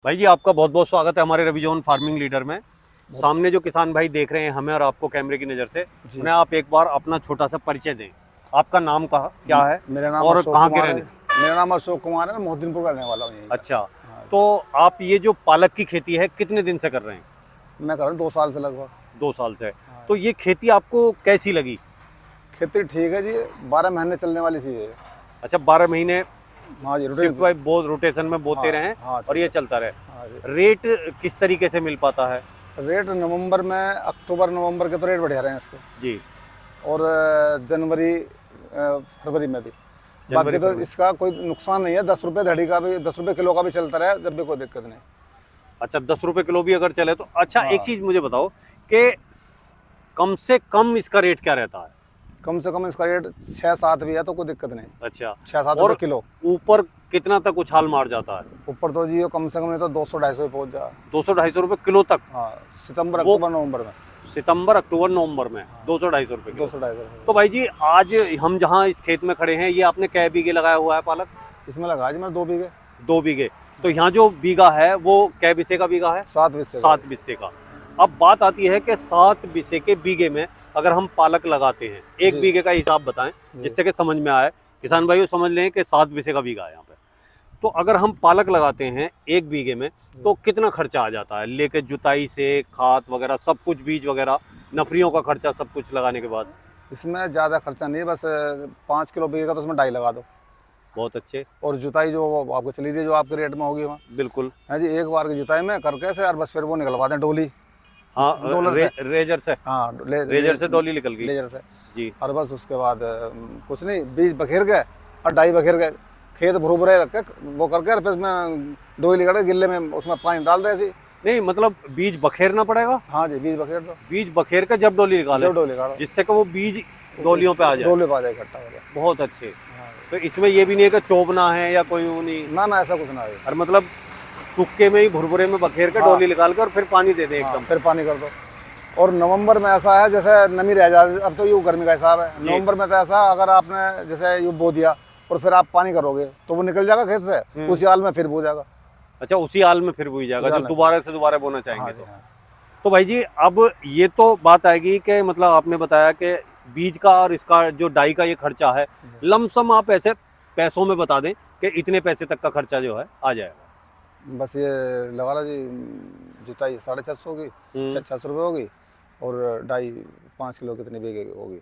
भाई जी, आपका बहुत बहुत स्वागत है हमारे रवि जोन फार्मिंग लीडर में। सामने जो किसान भाई देख रहे हैं हमें और आपको कैमरे की नज़र से, उन्हें आप एक बार अपना छोटा सा परिचय दें। आपका नाम क्या है मेरा नाम और अशोक कहाँ के कुमार है। रहने? मेरा नाम अशोक कुमार है। मैं मोहद्दीनपुर का रहने वाला हूँ, यहीं का। अच्छा, हाँ जी। तो आप ये जो पालक की खेती है कितने दिन से कर रहे हैं? मैं कर रहा हूँ 2 साल से लगभग। 2 साल से। हाँ तो जी। ये खेती आपको कैसी लगी? खेती ठीक है जी, 12 महीने चलने वाली चीज़ है। अच्छा, 12 महीने हाँ जी, शिफ्ट रूटीन। बाय बो रोटेशन में बोते हाँ रहें हाँ, और ये चलता। चलता रहे। हाँ जी। रेट किस तरीके से मिल पाता है? रेट नवंबर में, अक्टूबर नवंबर के तो रेट बढ़िया रहे हैं इसके। जी। और जनवरी फरवरी में भी। जनवरी बाकी तो फरवरी। इसका कोई नुकसान नहीं है। 10 रुपये धड़ी का भी, 10 रुपये किलो का भी चलता रहे, जब भी कोई दिक्कत नहीं। अच्छा, 10 रुपए किलो भी अगर चले तो अच्छा, एक हाँ, चीज मुझे बताओ कि कम से कम इसका रेट क्या रहता है? कम से कम इसका रेट 6-7 भी है तो कोई दिक्कत नहीं। अच्छा, 6-7 रुपये और किलो। ऊपर कितना तक उछाल मार जाता है? ऊपर तो जी कम से कम नहीं तो 200-250 पहुँच जा। 200-250 रुपए किलो तक? हाँ, सितंबर वो अक्टूबर नवंबर में। सितंबर अक्टूबर नवंबर में हाँ, 200-250 रुपए किलो। 200-250। तो भाई जी, आज हम जहाँ इस खेत में खड़े हैं, ये आपने कै बीघे लगाया हुआ है पालक? इसमें लगा जी मैंने 2 बीघे। 2 बीघे। तो यहाँ जो बीघा है वो कै बिस्से का बीघा है? 7 बिस्से का। 7 बिस्से का। अब बात आती है कि 7 बिस्से के बीघे में अगर हम पालक लगाते हैं, एक जी बीघे का हिसाब बताएं जी। जिससे कि समझ में आए, किसान भाइयों समझ लें कि 7 बिस्से का बीघा है यहाँ पे। तो अगर हम पालक लगाते हैं एक बीघे में तो कितना खर्चा आ जाता है, लेके जुताई से खाद वगैरह सब कुछ, बीज वगैरह, नफरियों का खर्चा, सब कुछ लगाने के बाद? इसमें ज़्यादा खर्चा नहीं है, बस 5 किलो बीघे का तो उसमें डाई लगा दो। बहुत अच्छे। और जुताई जो वो आपको चली रही है, जो आपके रेट में होगी वहाँ। बिल्कुल। हाँ जी, एक बार की जुताई में करके से, और बस फिर वो निकलवा दें डोली। हाँ, डोलर से। रेजर से। हाँ, रेजर से डोली निकल गई। लेजर से। जी। और बस उसके बाद कुछ नहीं, बीज बखेर के और डाई बखेर के खेत भुरभुरे रख के वो करके, और फिर उसमें डोली लगा के गिल्ले में उसमें पानी डाल दे ऐसी। नहीं मतलब बीज बखेरना पड़ेगा? हाँ जी, बीज बखेर दो। बीज बखेर कर जब डोली निकालें, जब डोली काटो, जिससे कि वो बीज डोलियों पे आ जाए। डोले पा जाए इकट्ठा हो जाए। बहुत अच्छे। हाँ तो इसमें ये भी नहीं है कि चोबना है या कोई वो नहीं, ना ना, ऐसा कुछ ना है। और मतलब सूखे में ही भुरभुरे में बखेर के हाँ डोली निकाल कर और फिर पानी दे दे हाँ, एकदम। फिर पानी कर दो। और नवंबर में ऐसा है जैसे नमी रह जाती है, अब तो यूँ गर्मी का हिसाब है। नवंबर में तो ऐसा, अगर आपने जैसे यूँ बो दिया और फिर आप पानी करोगे तो वो निकल जाएगा खेत से, उसी हाल में फिर बो जाएगा। अच्छा, उसी हाल में फिर बोई जाएगा उसी जो हाल में। दोबारा से दोबारा बोना हाँ चाहेंगे जी। तो? हाँ तो भाई जी, अब ये तो बात आएगी कि मतलब आपने बताया कि बीज का और इसका जो डाई का ये खर्चा है, जी। लमसम आप ऐसे पैसों में बता दें कि इतने पैसे तक का खर्चा जो है आ जाएगा। बस ये लगा ला जी, जुताई 650 की, 600 रुपये होगी। और डाई 5 किलो कितनी बीघे की होगी,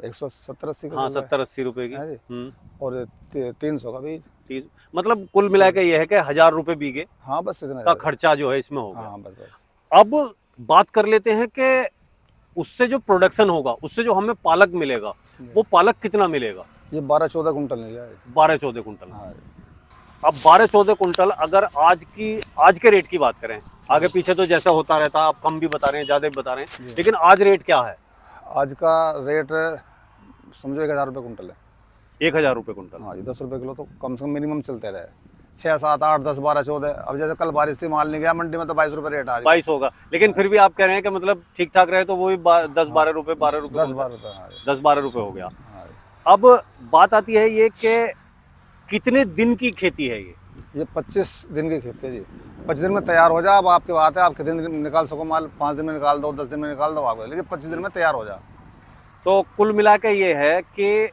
170-80 का हाँ, चल रहा 70-80 रुपए की। है जी। और 300 का बीज। मतलब कुल मिला के ये है कि 1000 रुपए बीघे हाँ, बस इतना का ज़्यादा। खर्चा जो है इसमें हो गया। हाँ, बस बस। अब बात कर लेते हैं कि उससे जो प्रोडक्शन होगा, उससे जो हमें पालक मिलेगा, वो पालक कितना मिलेगा? ये 12-14 कुंटल मिल जाए। 12-14 कुंटल। हाँ। अब 12-14 कुंटल अगर आज के रेट की बात करें, आगे पीछे तो जैसा होता रहता है, आप कम भी बता रहे हैं, ज़्यादा भी बता रहे हैं, लेकिन आज रेट क्या है? आज का रेट समझो 1000 रुपये कुंटल है। 1000 रुपये कुंटल। हाँ जी, 10 रुपये किलो तो कम से कम मिनिमम चलते रहे। 6, 7, 8, 10, 12, 14। अब जैसे कल बारिश थी, माल नहीं गया मंडी में, तो 22 रुपये रेट आ गया। 22 होगा, लेकिन फिर भी आप कह रहे हैं कि मतलब ठीक ठाक रहे तो वो भी 10-12 रुपये, 12 रुपये, 10-12 रुपये। हाँ जी। 10-12 रुपये हो गया। हाँ जी। अब बात आती है ये कि कितने दिन की खेती है ये? ये 25 दिन की खेती है जी। 25 दिन में तैयार हो जाए। अब आपकी बात है, आप कितने दिन निकाल सको माल, 5 दिन में निकाल दो, 10 दिन में निकाल दो आपको, लेकिन 25 दिन में तैयार हो जाए। तो कुल मिला के ये है कि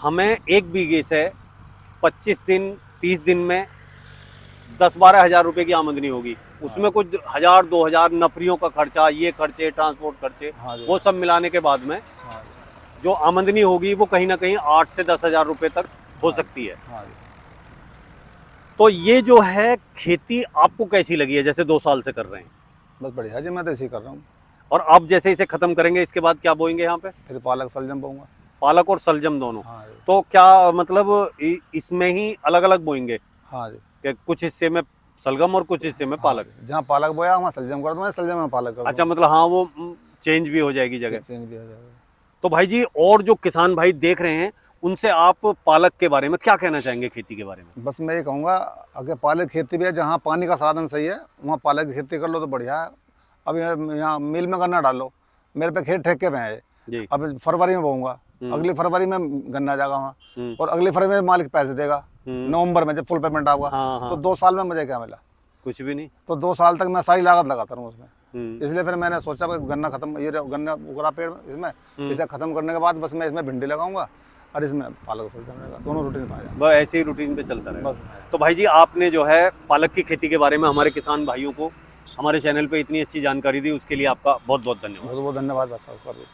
हमें एक बीघे से 25 दिन, 30 दिन में 10-12 हज़ार रुपये की आमदनी होगी। उसमें कुछ 1000-2000 नफरियों का खर्चा, ये खर्चे, ट्रांसपोर्ट खर्चे, हाँ जी। वो सब मिलाने के बाद में हाँ जी। जो आमदनी होगी वो कहीं ना कहीं 8 से 10 हज़ार रुपये तक हो सकती है। हाँ जी। तो ये जो है खेती आपको कैसी लगी है, जैसे 2 साल से कर रहे हैं? बस बढ़िया जी, मैं तो इसी कर रहा हूँ। और अब जैसे इसे खत्म करेंगे इसके बाद क्या बोएंगे यहाँ पे? फिर पालक सलजम बोऊंगा। पालक और सलजम दोनों? हाँ जी। तो क्या मतलब इसमें ही अलग अलग बोएंगे हाँ जी। कि कुछ हिस्से में सलगम और कुछ हिस्से में पालक? जहाँ पालक बोया वहाँ सलजम कर दूँगा, सलजम में पालक कर दूँगा। अच्छा, मतलब हाँ, वो चेंज भी हो जाएगी जगह। चेंज भी हो जाएगा। तो भाई जी, और जो किसान भाई देख रहे हैं उनसे आप पालक के बारे में क्या कहना चाहेंगे, खेती के बारे में? बस मैं ये कहूँगा, अगर पालक खेती भी है, जहाँ पानी का साधन सही है वहाँ पालक की खेती कर लो तो बढ़िया है। अब यहाँ मिल में गन्ना डालो, मेरे पे खेत ठेके पे है। जी। अब फरवरी में बोऊंगा अगली फरवरी में गन्ना जाएगा वहाँ, हम्म। और अगली फरवरी में मालिक पैसे देगा नवंबर में जब फुल पेमेंट आएगा। हाँ, हाँ। तो 2 साल में मुझे क्या मिला? कुछ भी नहीं। तो 2 साल तक मैं सारी लागत लगाता रहूँ उसमें। हम्म। इसलिए फिर मैंने सोचा कि गन्ना खत्म, ये गन्ना उगरा पेड़ इसमें, इसे खत्म करने के बाद बस मैं इसमें भिंडी लगाऊंगा और इसमें पालक चलेगा, दोनों रूटीन पाया जाए बस ऐसे ही रूटीन पे चलता रहेगा। बस। तो भाई जी, आपने जो है पालक की खेती के बारे में हमारे किसान भाइयों को हमारे चैनल पे इतनी अच्छी जानकारी दी, उसके लिए आपका बहुत बहुत धन्यवाद। बहुत बहुत धन्यवाद साहब।